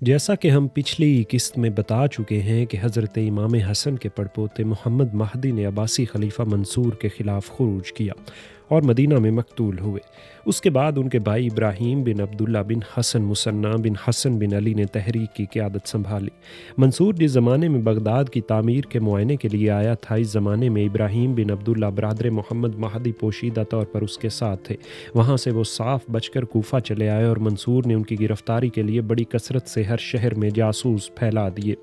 جیسا کہ ہم پچھلی قسط میں بتا چکے ہیں کہ حضرت امام حسن کے پڑپوتے محمد مہدی نے عباسی خلیفہ منصور کے خلاف خروج کیا اور مدینہ میں مقتول ہوئے۔ اس کے بعد ان کے بھائی ابراہیم بن عبداللہ بن حسن مثنیٰ بن حسن بن علی نے تحریک کی قیادت سنبھالی۔ منصور جس زمانے میں بغداد کی تعمیر کے معائنے کے لیے آیا تھا، اس زمانے میں ابراہیم بن عبداللہ برادر محمد مہدی پوشیدہ طور پر اس کے ساتھ تھے۔ وہاں سے وہ صاف بچ کر کوفہ چلے آئے اور منصور نے ان کی گرفتاری کے لیے بڑی کثرت سے ہر شہر میں جاسوس پھیلا دیے۔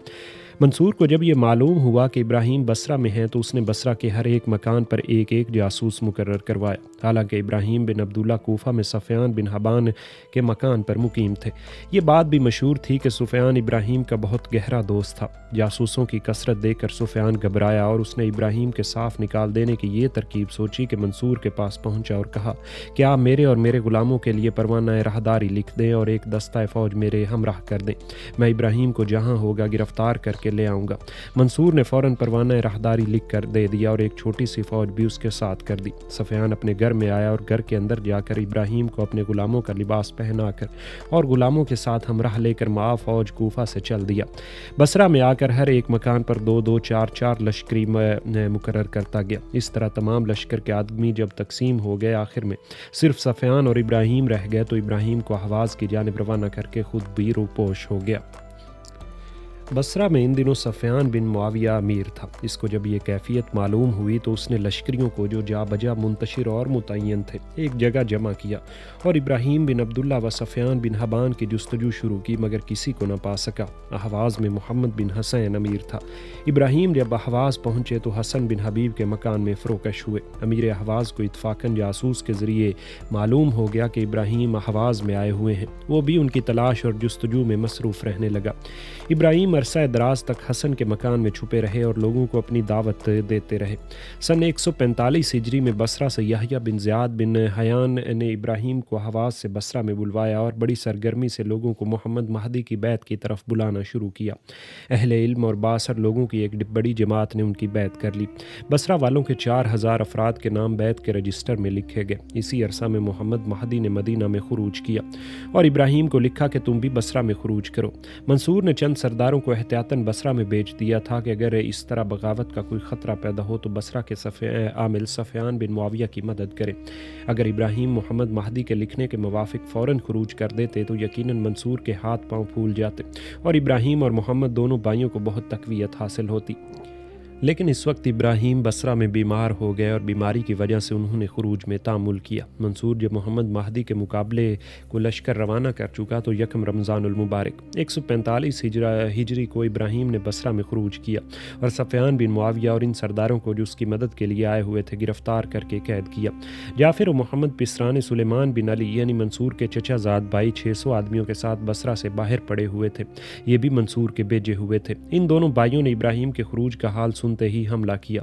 منصور کو جب یہ معلوم ہوا کہ ابراہیم بصرہ میں ہیں تو اس نے بصرہ کے ہر ایک مکان پر ایک ایک جاسوس مقرر کروایا۔ حالانکہ ابراہیم بن عبداللہ کوفہ میں سفیان بن حبان کے مکان پر مقیم تھے۔ یہ بات بھی مشہور تھی کہ سفیان ابراہیم کا بہت گہرا دوست تھا۔ جاسوسوں کی کثرت دیکھ کر سفیان گھبرایا اور اس نے ابراہیم کے صاف نکال دینے کی یہ ترکیب سوچی کہ منصور کے پاس پہنچا اور کہا کہ آپ میرے اور میرے غلاموں کے لیے پروانہ راہداری لکھ دیں اور ایک دستہ فوج میرے ہمراہ کر دیں، میں ابراہیم کو جہاں ہوگا گرفتار کر کے لے آؤں گا۔ منصور نے فوراً پروانہ راہداری لکھ کر دے دیا اور ایک چھوٹی سی فوج بھی اس کے ساتھ کر دی۔ سفیان اپنے گھر میں آیا اور گھر کے اندر جا کر ابراہیم کو اپنے غلاموں کا لباس پہنا کر اور غلاموں کے ساتھ ہمراہ لے کر معاف فوج کوفہ سے چل دیا۔ بصرہ میں آ کر ہر ایک مکان پر دو دو چار چار لشکری مقرر کرتا گیا۔ اس طرح تمام لشکر کے آدمی جب تقسیم ہو گئے، آخر میں صرف سفیان اور ابراہیم رہ گئے تو ابراہیم کو اہواز کی جانب روانہ کر کے خود بھی روپوش ہو گیا۔ بصرہ میں ان دنوں سفیان بن معاویہ امیر تھا۔ اس کو جب یہ کیفیت معلوم ہوئی تو اس نے لشکریوں کو جو جا بجا منتشر اور متعین تھے ایک جگہ جمع کیا اور ابراہیم بن عبداللہ و سفیان بن حبان کی جستجو شروع کی، مگر کسی کو نہ پا سکا۔ اہواز میں محمد بن حسین امیر تھا۔ ابراہیم جب اہواز پہنچے تو حسن بن حبیب کے مکان میں فروکش ہوئے۔ امیر اہواز کو اتفاقاً جاسوس کے ذریعے معلوم ہو گیا کہ ابراہیم اہواز میں آئے ہوئے ہیں۔ وہ بھی ان کی تلاش اور جستجو میں مصروف رہنے لگا۔ ابراہیم عرصہ دراز تک حسن کے مکان میں چھپے رہے اور لوگوں کو اپنی دعوت دیتے رہے۔ سن 145 ہجری میں بصرہ سے یحییٰ بن زیاد بن حیان نے ابراہیم کو اہواز سے بصرہ میں بلوایا اور بڑی سرگرمی سے لوگوں کو محمد مہدی کی بیعت کی طرف بلانا شروع کیا۔ اہل علم اور بااثر لوگوں کی ایک بڑی جماعت نے ان کی بیعت کر لی۔ بصرہ والوں کے 4000 افراد کے نام بیعت کے رجسٹر میں لکھے گئے۔ اسی عرصہ میں محمد مہدی نے مدینہ میں خروج کیا اور ابراہیم کو لکھا کہ تم بھی بصرہ میں خروج کرو۔ منصور نے چند سرداروں کو احتیاطاً بصرہ میں بھیج دیا تھا کہ اگر اس طرح بغاوت کا کوئی خطرہ پیدا ہو تو بصرہ کے عامل سفیان بن معاویہ کی مدد کرے۔ اگر ابراہیم محمد مہدی کے لکھنے کے موافق فوراً خروج کر دیتے تو یقیناً منصور کے ہاتھ پاؤں پھول جاتے اور ابراہیم اور محمد دونوں بھائیوں کو بہت تقویت حاصل ہوتی۔ لیکن اس وقت ابراہیم بصرہ میں بیمار ہو گئے اور بیماری کی وجہ سے انہوں نے خروج میں تامل کیا۔ منصور جب محمد مہدی کے مقابلے کو لشکر روانہ کر چکا تو یکم رمضان المبارک 145 ہجری کو ابراہیم نے بصرہ میں خروج کیا اور سفیان بن معاویہ اور ان سرداروں کو جو اس کی مدد کے لیے آئے ہوئے تھے گرفتار کر کے قید کیا۔ جعفر و محمد پسران سلیمان بن علی یعنی منصور کے چچا زاد بھائی 600 آدمیوں کے ساتھ بصرہ سے باہر پڑے ہوئے تھے۔ یہ بھی منصور کے بھیجے ہوئے تھے۔ ان دونوں بھائیوں نے ابراہیم کے خروج کا حال سنتے ہی حملہ کیا۔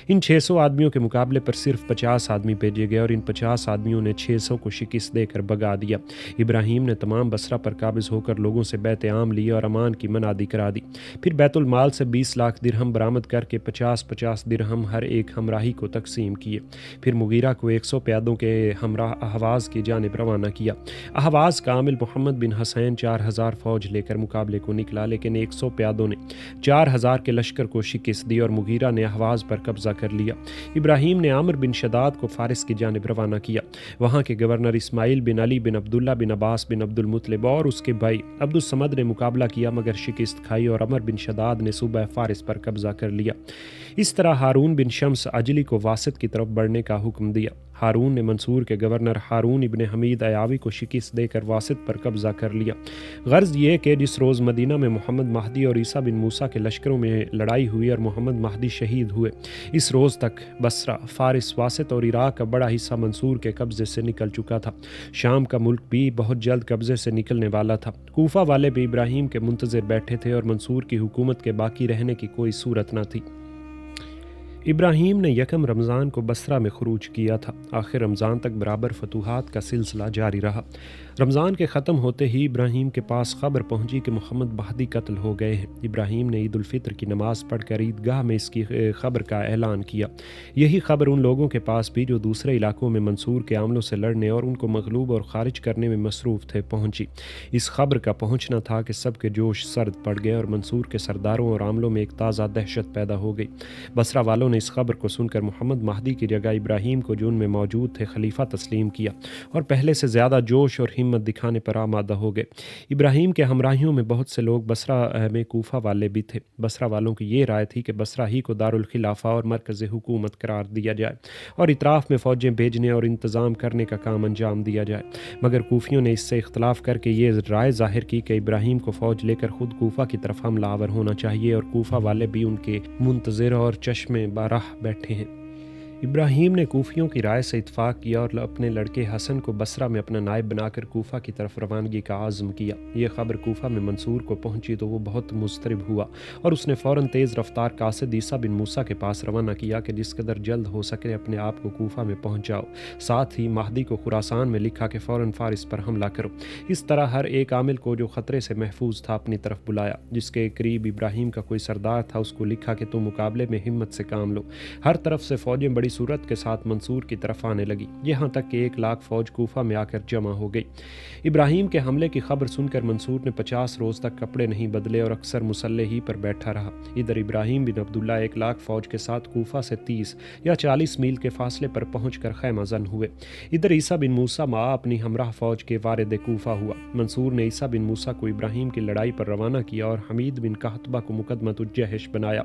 ان 600 آدمیوں کے مقابلے پر صرف 50 آدمی بھیجے گئے اور ان 50 آدمیوں نے 600 کو شکست دے کر بھگا دیا۔ ابراہیم نے تمام بصرہ پر قابض ہو کر لوگوں سے بیعت عام لی اور امان کی منادی کرا دی۔ پھر بیت المال سے 20 لاکھ درہم برآمد کر کے 50 درہم ہر ایک ہمراہی کو تقسیم کیے۔ پھر مغیرہ کو 100 پیادوں کے ہمراہ اہواز کی جانب روانہ کیا۔ اہواز کا عامل محمد بن حسین 4000 فوج لے کر مقابلے کو نکلا، لیکن 100 پیادوں نے 4000 کے لشکر کو شکست دی اور مغیرہ نے اہواز پر قبضہ کر لیا۔ ابراہیم نے عامر بن شداد کو فارس کی جانب روانہ کیا۔ وہاں کے گورنر اسماعیل بن علی بن عبداللہ بن عباس بن عبد المطلب اور اس کے بھائی عبد الصمد نے مقابلہ کیا مگر شکست کھائی اور عمر بن شداد نے صوبہ فارس پر قبضہ کر لیا۔ اس طرح ہارون بن شمس عجلی کو واسط کی طرف بڑھنے کا حکم دیا۔ ہارون نے منصور کے گورنر ہارون ابن حمید ایاوی کو شکست دے کر واسط پر قبضہ کر لیا۔ غرض یہ کہ جس روز مدینہ میں محمد مہدی اور عیسیٰ بن موسیٰ کے لشکروں میں لڑائی ہوئی اور محمد مہدی شہید ہوئے، اس روز تک بصرہ، فارس، واسط اور عراق کا بڑا حصہ منصور کے قبضے سے نکل چکا تھا۔ شام کا ملک بھی بہت جلد قبضے سے نکلنے والا تھا۔ کوفہ والے بھی ابراہیم کے منتظر بیٹھے تھے اور منصور کی حکومت کے باقی رہنے کی کوئی صورت نہ تھی۔ ابراہیم نے یکم رمضان کو بصرہ میں خروج کیا تھا۔ آخر رمضان تک برابر فتوحات کا سلسلہ جاری رہا۔ رمضان کے ختم ہوتے ہی ابراہیم کے پاس خبر پہنچی کہ محمد مہدی قتل ہو گئے ہیں۔ ابراہیم نے عید الفطر کی نماز پڑھ کر عیدگاہ میں اس کی خبر کا اعلان کیا۔ یہی خبر ان لوگوں کے پاس بھی جو دوسرے علاقوں میں منصور کے عملوں سے لڑنے اور ان کو مغلوب اور خارج کرنے میں مصروف تھے پہنچی۔ اس خبر کا پہنچنا تھا کہ سب کے جوش سرد پڑ گئے اور منصور کے سرداروں اور عاملوں میں ایک تازہ دہشت پیدا ہو گئی۔ بصرہ والوں نے اس خبر کو سن کر محمد مہدی کی جگہ ابراہیم کو جو ان میں موجود تھے خلیفہ تسلیم کیا اور پہلے سے زیادہ جوش اور ہمت دکھانے پر آمادہ ہو گئے۔ ابراہیم کے ہمراہیوں میں بہت سے لوگ بصرہ میں کوفہ والے بھی تھے۔ بصرہ والوں کی یہ رائے تھی کہ بصرہ ہی کو دارالخلافہ اور مرکز حکومت قرار دیا جائے اور اطراف میں فوجیں بھیجنے اور انتظام کرنے کا کام انجام دیا جائے، مگر کوفیوں نے اس سے اختلاف کر کے یہ رائے ظاہر کی کہ ابراہیم کو فوج لے کر خود کوفہ کی طرف حملہ آور ہونا چاہیے اور کوفہ والے بھی ان کے منتظر اور چشمے بارہ بیٹھے ہیں۔ ابراہیم نے کوفیوں کی رائے سے اتفاق کیا اور اپنے لڑکے حسن کو بصرہ میں اپنا نائب بنا کر کوفہ کی طرف روانگی کا عزم کیا۔ یہ خبر کوفہ میں منصور کو پہنچی تو وہ بہت مضطرب ہوا اور اس نے فوراً تیز رفتار قاصد عیسیٰ بن موسیٰ کے پاس روانہ کیا کہ جس قدر جلد ہو سکے اپنے آپ کو کوفہ میں پہنچاؤ۔ ساتھ ہی مہدی کو خراسان میں لکھا کہ فوراً فارس پر حملہ کرو۔ اس طرح ہر ایک عامل کو جو خطرے سے محفوظ تھا اپنی طرف بلایا۔ جس کے قریب ابراہیم کا کوئی سردار تھا اس کو لکھا کہ تم مقابلے میں ہمت سے کام لو۔ ہر طرف سے فوجیں بڑی صورت کے ساتھ منصور کی طرف آنے لگی، یہاں تک کہ 1,00,000 فوج کوفہ میں آ کر جمع ہو گئی۔ ابراہیم کے حملے کی خبر سن کر منصور نے 50 روز تک کپڑے نہیں بدلے اور اکثر مسلح ہی پر بیٹھا رہا۔ ادھر ابراہیم بن عبداللہ 1,00,000 فوج کے ساتھ کوفہ سے 30 یا 40 میل کے فاصلے پر پہنچ کر خیمہ زن ہوئے۔ ادھر عیسیٰ بن موسیٰ معا اپنی ہمراہ فوج کے وارد کوفہ ہوا۔ منصور نے عیسیٰ بن موسیٰ کو ابراہیم کی لڑائی پر روانہ کیا اور حمید بن قحطبہ کو مقدمۃ الجیش بنایا۔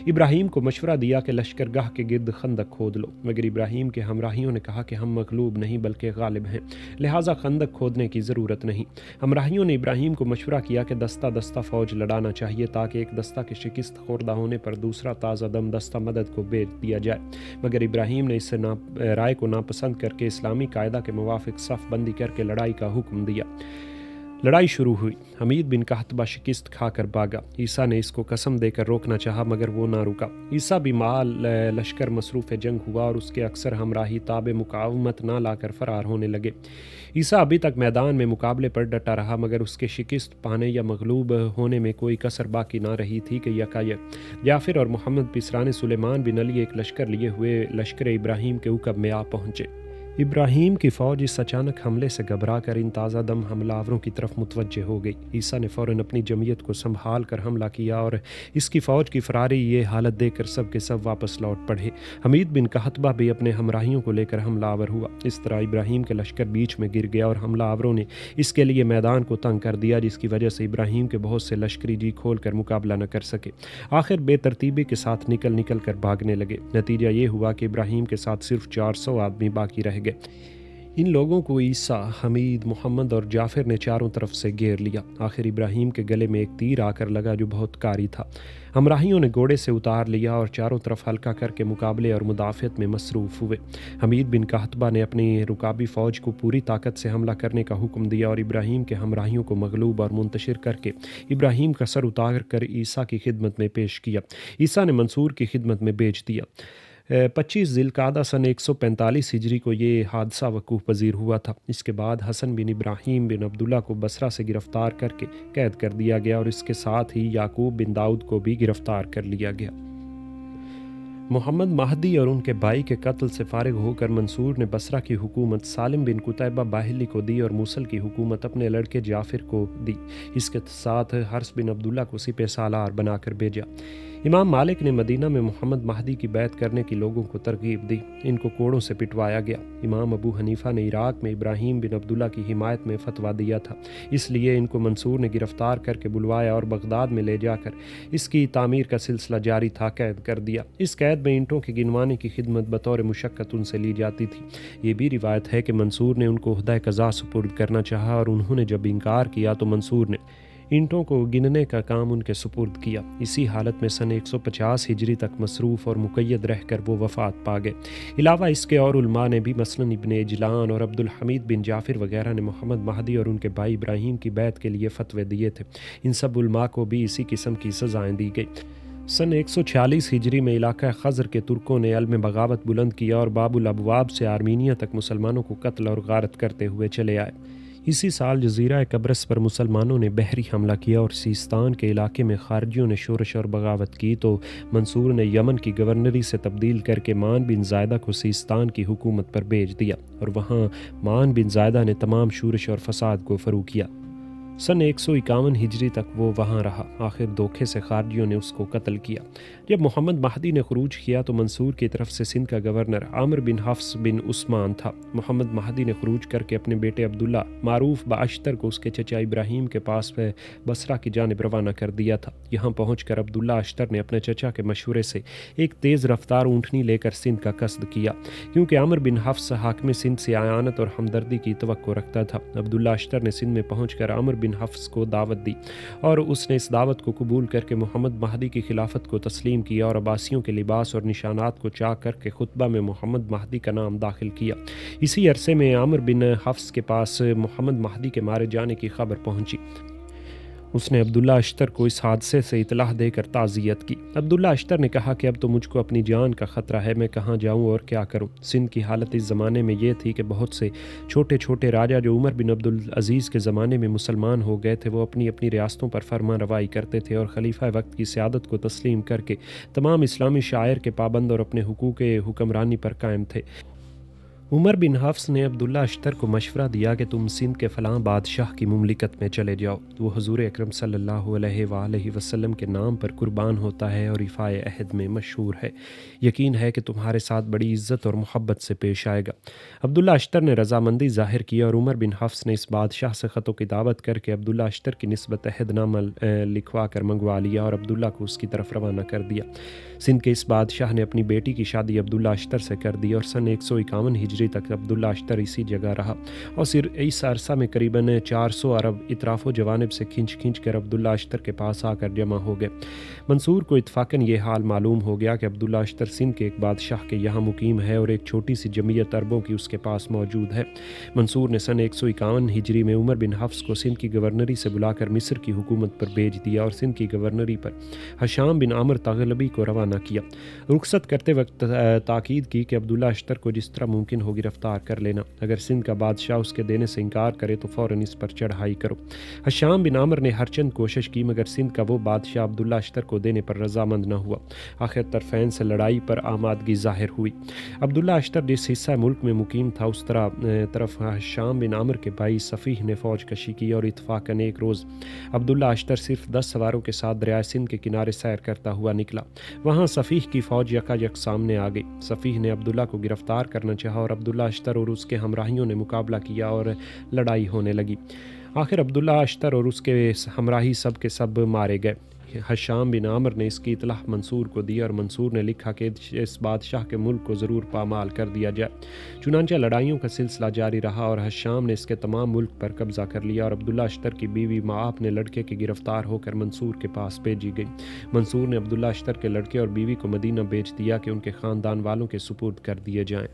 ابراہیم کو مشورہ دیا کہ لشکرگاہ کے گرد خندق کھود لو، مگر ابراہیم کے ہمراہیوں نے کہا کہ ہم مغلوب نہیں بلکہ غالب ہیں، لہٰذا خندق کھودنے کی ضرورت نہیں۔ ہمراہیوں نے ابراہیم کو مشورہ کیا کہ دستہ دستہ فوج لڑانا چاہیے تاکہ ایک دستہ کے شکست خوردہ ہونے پر دوسرا تازہ دم دستہ مدد کو بھیج دیا جائے، مگر ابراہیم نے اس رائے کو ناپسند کر کے اسلامی قاعدہ کے موافق صف بندی کر کے لڑائی کا حکم دیا۔ لڑائی شروع ہوئی۔ حمید بن قحطبہ شکست کھا کر بھاگا۔ عیسیٰ نے اس کو قسم دے کر روکنا چاہا مگر وہ نہ رکا۔ عیسیٰ بھی مع لشکر مصروف جنگ ہوا اور اس کے اکثر ہمراہی تاب مقاومت نہ لا کر فرار ہونے لگے۔ عیسیٰ ابھی تک میدان میں مقابلے پر ڈٹا رہا مگر اس کے شکست پانے یا مغلوب ہونے میں کوئی کسر باقی نہ رہی تھی کہ یکایک جعفر اور محمد پسران سلیمان بن علی ایک لشکر لیے ہوئے لشکر ابراہیم کے عقب میں آ پہنچے۔ ابراہیم کی فوج اس اچانک حملے سے گھبرا کر ان تازہ دم حملہ آوروں کی طرف متوجہ ہو گئی۔ عیسیٰ نے فوراً اپنی جمعیت کو سنبھال کر حملہ کیا اور اس کی فوج کی فراری یہ حالت دیکھ کر سب کے سب واپس لوٹ پڑے۔ حمید بن قحطبہ بھی اپنے ہمراہیوں کو لے کر حملہ آور ہوا۔ اس طرح ابراہیم کے لشکر بیچ میں گر گیا اور حملہ آوروں نے اس کے لیے میدان کو تنگ کر دیا جس کی وجہ سے ابراہیم کے بہت سے لشکری جی کھول کر مقابلہ نہ کر سکے۔ آخر بے ترتیبی کے ساتھ نکل کر بھاگنے لگے۔ نتیجہ یہ ہوا کہ ابراہیم کے ساتھ صرف 400 آدمی باقی رہ گئے۔ ان لوگوں کو عیسیٰ، حمید، محمد اور جعفر نے چاروں طرف سے گھیر لیا۔ آخر ابراہیم کے گلے میں ایک تیر آ کر لگا جو بہت کاری تھا۔ ہمراہیوں نے گھوڑے سے اتار لیا اور چاروں طرف ہلکا کر کے مقابلے اور مدافعت میں مصروف ہوئے۔ حمید بن قحطبہ نے اپنی رکابی فوج کو پوری طاقت سے حملہ کرنے کا حکم دیا اور ابراہیم کے ہمراہیوں کو مغلوب اور منتشر کر کے ابراہیم کا سر اتار کر عیسیٰ کی خدمت میں پیش کیا۔ عیسیٰ نے منصور کی خدمت میں بھیج دیا۔ 25 ذی القعدہ سن 145 ہجری کو یہ حادثہ وقوع پذیر ہوا تھا۔ اس کے بعد حسن بن ابراہیم بن عبداللہ کو بصرہ سے گرفتار کر کے قید کر دیا گیا اور اس کے ساتھ ہی یعقوب بن داؤد کو بھی گرفتار کر لیا گیا۔ محمد مہدی اور ان کے بھائی کے قتل سے فارغ ہو کر منصور نے بصرہ کی حکومت سالم بن قتیبہ باہلی کو دی اور موصل کی حکومت اپنے لڑکے جعفر کو دی۔ اس کے ساتھ حرس بن عبداللہ کو سپہ سالار بنا کر بھیجا۔ امام مالک نے مدینہ میں محمد مہدی کی بیعت کرنے کی لوگوں کو ترغیب دی۔ ان کو کوڑوں سے پٹوایا گیا۔ امام ابو حنیفہ نے عراق میں ابراہیم بن عبداللہ کی حمایت میں فتویٰ دیا تھا، اس لیے ان کو منصور نے گرفتار کر کے بلوایا اور بغداد میں لے جا کر اس کی تعمیر کا سلسلہ جاری تھا قید کر دیا۔ اس قید میں اینٹوں کی گنوانے کی خدمت بطور مشقت ان سے لی جاتی تھی۔ یہ بھی روایت ہے کہ منصور نے ان کو عہدہ قضا سپرد کرنا چاہا اور انہوں نے جب انکار کیا تو منصور نے اینٹوں کو گننے کا کام ان کے سپرد کیا۔ اسی حالت میں سن 150 ہجری تک مصروف اور مقید رہ کر وہ وفات پا گئے۔ علاوہ اس کے اور علماء نے بھی مثلاً ابن اجلان اور عبد الحمید بن جعفر وغیرہ نے محمد مہدی اور ان کے بھائی ابراہیم کی بیعت کے لیے فتوے دیے تھے۔ ان سب علماء کو بھی اسی قسم کی سزائیں دی گئی۔ سن 146 ہجری میں علاقہ خزر کے ترکوں نے علم بغاوت بلند کیا اور باب الابواب سے آرمینیا تک مسلمانوں کو قتل اور غارت کرتے ہوئے چلے آئے۔ اسی سال جزیرہ قبرص پر مسلمانوں نے بحری حملہ کیا اور سیستان کے علاقے میں خارجیوں نے شورش اور بغاوت کی تو منصور نے یمن کی گورنری سے تبدیل کر کے مان بن زائدہ کو سیستان کی حکومت پر بھیج دیا اور وہاں مان بن زائدہ نے تمام شورش اور فساد کو فروغ کیا۔ سن 151 ہجری تک وہ وہاں رہا، آخر دھوکے سے خارجیوں نے اس کو قتل کیا۔ جب محمد مہدی نے خروج کیا تو منصور کی طرف سے سندھ کا گورنر عامر بن حفص بن عثمان تھا۔ محمد مہدی نے خروج کر کے اپنے بیٹے عبداللہ معروف باشتر کو اس کے چچا ابراہیم کے پاس بصرہ کی جانب روانہ کر دیا تھا۔ یہاں پہنچ کر عبداللہ اشتر نے اپنے چچا کے مشورے سے ایک تیز رفتار اونٹنی لے کر سندھ کا قصد کیا، کیونکہ عامر بن حفص حاکم سندھ سے اعانت اور ہمدردی کی توقع رکھتا تھا۔ عبداللہ اشتر نے سندھ میں پہنچ کر عامر بن حفص کو دعوت دی اور اس نے اس دعوت کو قبول کر کے محمد مہدی کی خلافت کو تسلیم کیا اور عباسیوں کے لباس اور نشانات کو چاک کر کے خطبہ میں محمد مہدی کا نام داخل کیا۔ اسی عرصے میں عامر بن حفص کے پاس محمد مہدی کے مارے جانے کی خبر پہنچی۔ اس نے عبداللہ اشتر کو اس حادثے سے اطلاع دے کر تعزیت کی۔ عبداللہ اشتر نے کہا کہ اب تو مجھ کو اپنی جان کا خطرہ ہے، میں کہاں جاؤں اور کیا کروں۔ سندھ کی حالت اس زمانے میں یہ تھی کہ بہت سے چھوٹے چھوٹے راجا جو عمر بن عبدالعزیز کے زمانے میں مسلمان ہو گئے تھے، وہ اپنی اپنی ریاستوں پر فرما روائی کرتے تھے اور خلیفہ وقت کی سیادت کو تسلیم کر کے تمام اسلامی شعائر کے پابند اور اپنے حقوق حکمرانی پر قائم تھے۔ عمر بن حفص نے عبداللہ اشتر کو مشورہ دیا کہ تم سندھ کے فلاں بادشاہ کی مملکت میں چلے جاؤ، وہ حضور اکرم صلی اللہ علیہ وآلہ وسلم کے نام پر قربان ہوتا ہے اور رفاع عہد میں مشہور ہے، یقین ہے کہ تمہارے ساتھ بڑی عزت اور محبت سے پیش آئے گا۔ عبداللہ اشتر نے رضامندی ظاہر کی اور عمر بن حفص نے اس بادشاہ سے خط و کتابت کر کے عبداللہ اشتر کی نسبت عہد نامہ لکھوا کر منگوا لیا اور عبداللہ کو اس کی طرف روانہ کر دیا۔ سندھ کے اس بادشاہ نے اپنی بیٹی کی شادی عبداللہ اشتر سے کر دی اور سن 151 ہجری تک عبداللہ اشتر اسی جگہ رہا اور اس عرصہ میں قریباً 400 عرب اطراف و جوانب سے کھنچ کر عبداللہ اشتر کے پاس آ کر جمع ہو گئے۔ منصور کو اتفاقاً یہ حال معلوم ہو گیا کہ عبداللہ اشتر سندھ کے ایک بادشاہ کے یہاں مقیم ہے اور ایک چھوٹی سی جمعیت عربوں کی اس کے پاس موجود ہے۔ منصور نے سن 151 ہجری میں عمر بن حفص کو سندھ کی گورنری سے بلا کر مصر کی حکومت پر بھیج دیا اور سندھ کی گورنری پر ہشام بن عامر تغلبی کو روانہ کیا۔ رخصت کرتے وقت تاکید کی کہ عبداللہ اشتر کو جس طرح ممکن ہو گرفتار کر لینا، اگر سندھ کا بادشاہ اس کے دینے سے انکار کرے تو فوراً اس پر چڑھائی کرو۔ ہشام بن عامر نے ہر چند کوشش کی مگر سندھ کا وہ بادشاہ عبداللہ اشتر کو دینے پر رضامند نہ ہوا۔ آخر طرفین سے لڑائی پر آمادگی ظاہر ہوئی۔ عبداللہ اشتر جس حصہ ملک میں مقیم تھا اس طرف ہشام بن عامر کے بھائی صفیح نے فوج کشی کی اور اتفاقاً ایک روز عبداللہ اشتر صرف 10 سواروں کے ساتھ دریائے سندھ کے کنارے سیر کرتا ہوا نکلا۔ وہاں صفیح کی فوج یکایک سامنے آ گئی۔ صفیح نے عبداللہ کو گرفتار کرنا چاہا اور عبداللہ اشتر اور اس کے ہمراہیوں نے مقابلہ کیا اور لڑائی ہونے لگی۔ آخر عبداللہ اشتر اور اس کے ہمراہی سب کے سب مارے گئے۔ ہشام بن عامر نے اس کی اطلاع منصور کو دی اور منصور نے لکھا کہ اس بادشاہ کے ملک کو ضرور پامال کر دیا جائے۔ چنانچہ لڑائیوں کا سلسلہ جاری رہا اور ہشام نے اس کے تمام ملک پر قبضہ کر لیا اور عبداللہ اشتر کی بیوی معاپ نے لڑکے کے گرفتار ہو کر منصور کے پاس بھیجی گئی۔ منصور نے عبداللہ اشتر کے لڑکے اور بیوی کو مدینہ بھیج دیا کہ ان کے خاندان والوں کے سپرد کر دیے جائیں۔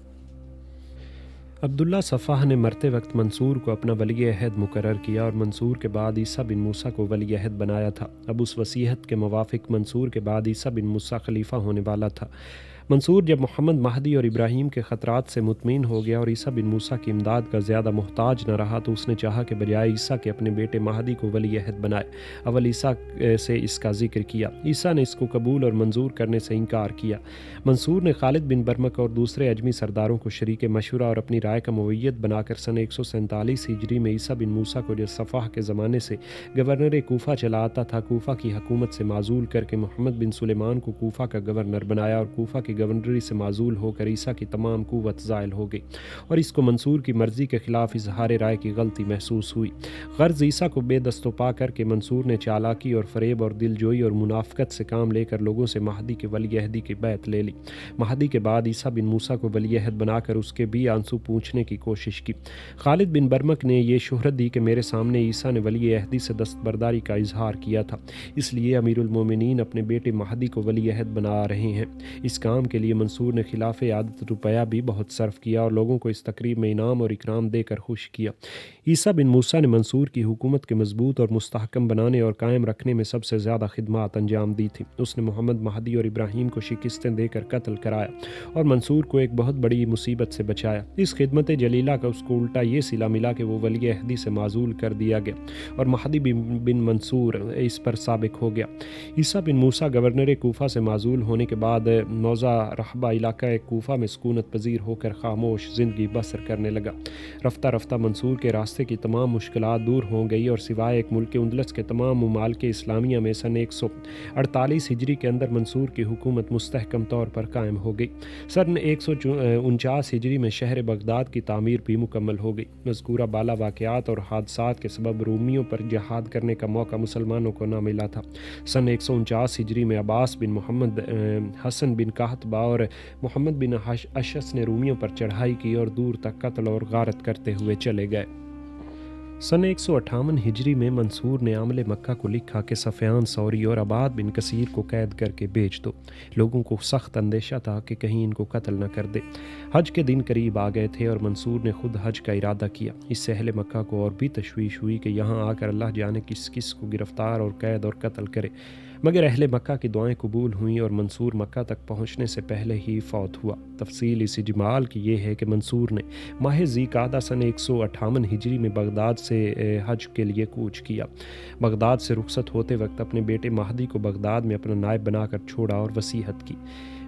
عبداللہ صفاح نے مرتے وقت منصور کو اپنا ولی عہد مقرر کیا اور منصور کے بعد عیسیٰ بن موسیٰ کو ولی عہد بنایا تھا۔ اب اس وصیت کے موافق منصور کے بعد عیسیٰ بن موسیٰ خلیفہ ہونے والا تھا۔ منصور جب محمد مہدی اور ابراہیم کے خطرات سے مطمئن ہو گیا اور عیسیٰ بن موسیٰ کی امداد کا زیادہ محتاج نہ رہا تو اس نے چاہا کہ بجائے عیسیٰ کے اپنے بیٹے مہدی کو ولی عہد بنائے۔ اول عیسیٰ سے اس کا ذکر کیا، عیسیٰ نے اس کو قبول اور منظور کرنے سے انکار کیا۔ منصور نے خالد بن برمک اور دوسرے اجمی سرداروں کو شریک مشورہ اور اپنی رائے کا مویت بنا کر سن 147 ہجری میں عیسیٰ بن موسیٰ کو جو صفاح کے زمانے سے گورنر کوفہ چلا آتا تھا، کوفہ کی حکومت سے معزول کر کے محمد بن سلیمان کو کوفہ کا گورنر بنایا اور کوفہ کی گورنری سے معزول ہو کر عیسیٰ کی تمام قوت زائل ہو گئی اور اس کو منصور کی مرضی کے خلاف اظہار رائے کی غلطی محسوس ہوئی۔ غرض عیسیٰ کو بے دست و پا کر کے منصور نے چالاکی اور فریب اور دلجوئی اور منافقت سے کام لے کر لوگوں سے مہدی کے ولی عہدی کی بیعت لے لی۔ مہدی کے بعد عیسیٰ بن موسیٰ کو ولی عہد بنا کر اس کے بھی آنسو پوچھنے کی کوشش کی۔ خالد بن برمک نے یہ شہرت دی کہ میرے سامنے عیسیٰ نے ولی عہدی سے دستبرداری کا اظہار کیا تھا، اس لیے امیر المومنین اپنے بیٹے مہدی کو ولی عہد بنا رہے ہیں۔ اس کام کے لیے منصور نے خلاف عادت روپیہ بھی بہت صرف کیا اور لوگوں کو اس تقریب میں انعام اور اکرام دے کر خوش کیا۔ عیسیٰ بن موسیٰ نے منصور کی حکومت کے مضبوط اور مستحکم بنانے اور قائم رکھنے میں سب سے زیادہ خدمات انجام دی تھیں۔ اس نے محمد مہدی اور ابراہیم کو شکستیں دے کر قتل کرایا اور منصور کو ایک بہت بڑی مصیبت سے بچایا۔ اس خدمت جلیلہ کا اس کو الٹا یہ صلہ ملا کہ وہ ولی عہدی سے معزول کر دیا گیا اور مہدی بن منصور اس پر سابق ہو گیا۔ عیسیٰ بن موسیٰ گورنر کوفہ سے معزول ہونے کے بعد موضع رحبہ علاقہ کوفہ میں سکونت پذیر ہو کر خاموش زندگی بسر کرنے لگا۔ رفتہ رفتہ منصور کے راستے کی تمام مشکلات دور ہو گئی اور سوائے ایک ملک اندلس کے تمام ممالک اسلامیہ میں سن 148 ہجری کے اندر منصور کی حکومت مستحکم طور پر قائم ہو گئی۔ سن 149 ہجری میں شہر بغداد کی تعمیر بھی مکمل ہو گئی۔ مذکورہ بالا واقعات اور حادثات کے سبب رومیوں پر جہاد کرنے کا موقع مسلمانوں کو نہ ملا تھا۔ سن 149 ہجری میں عباس بن محمد حسن بن قحطبہ اور محمد بن اشعث نے رومیوں پر چڑھائی کی اور دور تک قتل اور غارت کرتے ہوئے چلے گئے۔ سن 158 ہجری میں منصور نے عامل مکہ کو لکھا کہ سفیان ثوری اور عباد بن کثیر کو قید کر کے بیچ دو۔ لوگوں کو سخت اندیشہ تھا کہ کہیں ان کو قتل نہ کر دے۔ حج کے دن قریب آ گئے تھے اور منصور نے خود حج کا ارادہ کیا۔ اس سے اہل مکہ کو اور بھی تشویش ہوئی کہ یہاں آ کر اللہ جانے کس کس کو گرفتار اور قید اور قتل کرے، مگر اہل مکہ کی دعائیں قبول ہوئیں اور منصور مکہ تک پہنچنے سے پہلے ہی فوت ہوا۔ تفصیل اس اجمال کی یہ ہے کہ منصور نے ماہ ذی قعدہ سن 158 ہجری میں بغداد سے حج کے لیے کوچ کیا۔ بغداد سے رخصت ہوتے وقت اپنے بیٹے مہدی کو بغداد میں اپنا نائب بنا کر چھوڑا اور وصیت کی،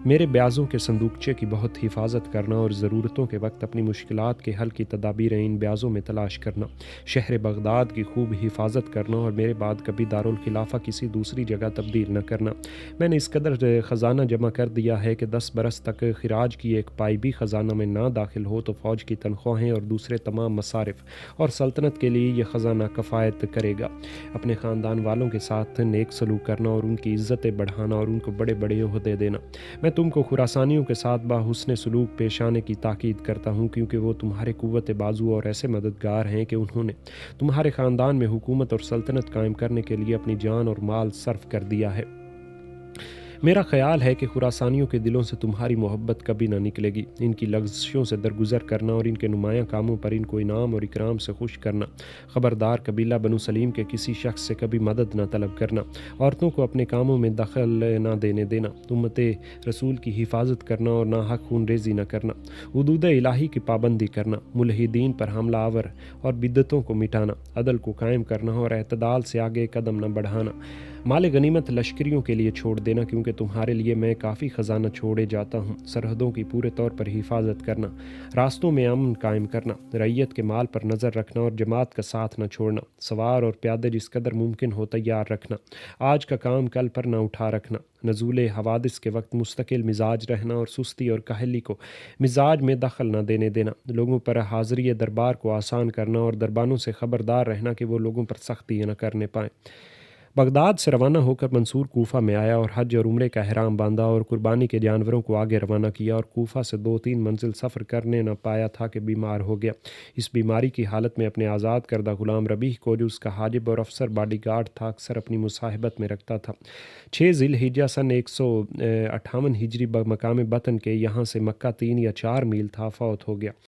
میرے بیازوں کے صندوقچے کی بہت حفاظت کرنا اور ضرورتوں کے وقت اپنی مشکلات کے حل کی تدابیر ان بیازوں میں تلاش کرنا، شہر بغداد کی خوب حفاظت کرنا اور میرے بعد کبھی دارالخلافہ کسی دوسری جگہ تبدیل نہ کرنا۔ میں نے اس قدر خزانہ جمع کر دیا ہے کہ 10 برس تک خراج کی ایک پائی بھی خزانہ میں نہ داخل ہو تو فوج کی تنخواہیں اور دوسرے تمام مصارف اور سلطنت کے لیے یہ خزانہ کفایت کرے گا۔ اپنے خاندان والوں کے ساتھ نیک سلوک کرنا اور ان کی عزتیں بڑھانا اور ان کو بڑے بڑے عہدے دینا۔ میں تم کو خراسانیوں کے ساتھ حسن سلوک پیش آنے کی تاکید کرتا ہوں، کیونکہ وہ تمہارے قوت بازو اور ایسے مددگار ہیں کہ انہوں نے تمہارے خاندان میں حکومت اور سلطنت قائم کرنے کے لیے اپنی جان اور مال صرف کر دیا ہے۔ میرا خیال ہے کہ خراسانیوں کے دلوں سے تمہاری محبت کبھی نہ نکلے گی۔ ان کی لغزشوں سے درگزر کرنا اور ان کے نمایاں کاموں پر ان کو انعام اور اکرام سے خوش کرنا۔ خبردار قبیلہ بنو سلیم کے کسی شخص سے کبھی مدد نہ طلب کرنا۔ عورتوں کو اپنے کاموں میں دخل نہ دینے دینا۔ امت رسول کی حفاظت کرنا اور ناحق خون ریزی نہ کرنا۔ حدود الہی کی پابندی کرنا۔ ملحدین پر حملہ آور اور بدعتوں کو مٹانا۔ عدل کو قائم کرنا اور اعتدال سے آگے قدم نہ بڑھانا۔ مال غنیمت لشکریوں کے لیے چھوڑ دینا، کیونکہ تمہارے لیے میں کافی خزانہ چھوڑے جاتا ہوں۔ سرحدوں کی پورے طور پر حفاظت کرنا، راستوں میں امن قائم کرنا، رعیت کے مال پر نظر رکھنا اور جماعت کا ساتھ نہ چھوڑنا، سوار اور پیادے جس قدر ممکن ہو تیار رکھنا، آج کا کام کل پر نہ اٹھا رکھنا، نزول حوادث کے وقت مستقل مزاج رہنا اور سستی اور کاہلی کو مزاج میں دخل نہ دینے دینا، لوگوں پر حاضری دربار کو آسان کرنا اور دربانوں سے خبردار رہنا کہ وہ لوگوں پر سختی نہ کرنے پائیں۔ بغداد سے روانہ ہو کر منصور کوفہ میں آیا اور حج اور عمرے کا احرام باندھا اور قربانی کے جانوروں کو آگے روانہ کیا، اور کوفہ سے 2-3 منزل سفر کرنے نہ پایا تھا کہ بیمار ہو گیا۔ اس بیماری کی حالت میں اپنے آزاد کردہ غلام ربیح کو، جو اس کا حاجب اور افسر باڈی گارڈ تھا، اکثر اپنی مصاحبت میں رکھتا تھا۔ 6 ذی الحجہ سن 158 ہجری مقام بطن کے یہاں سے مکہ 3 یا 4 میل تھا، فوت ہو گیا۔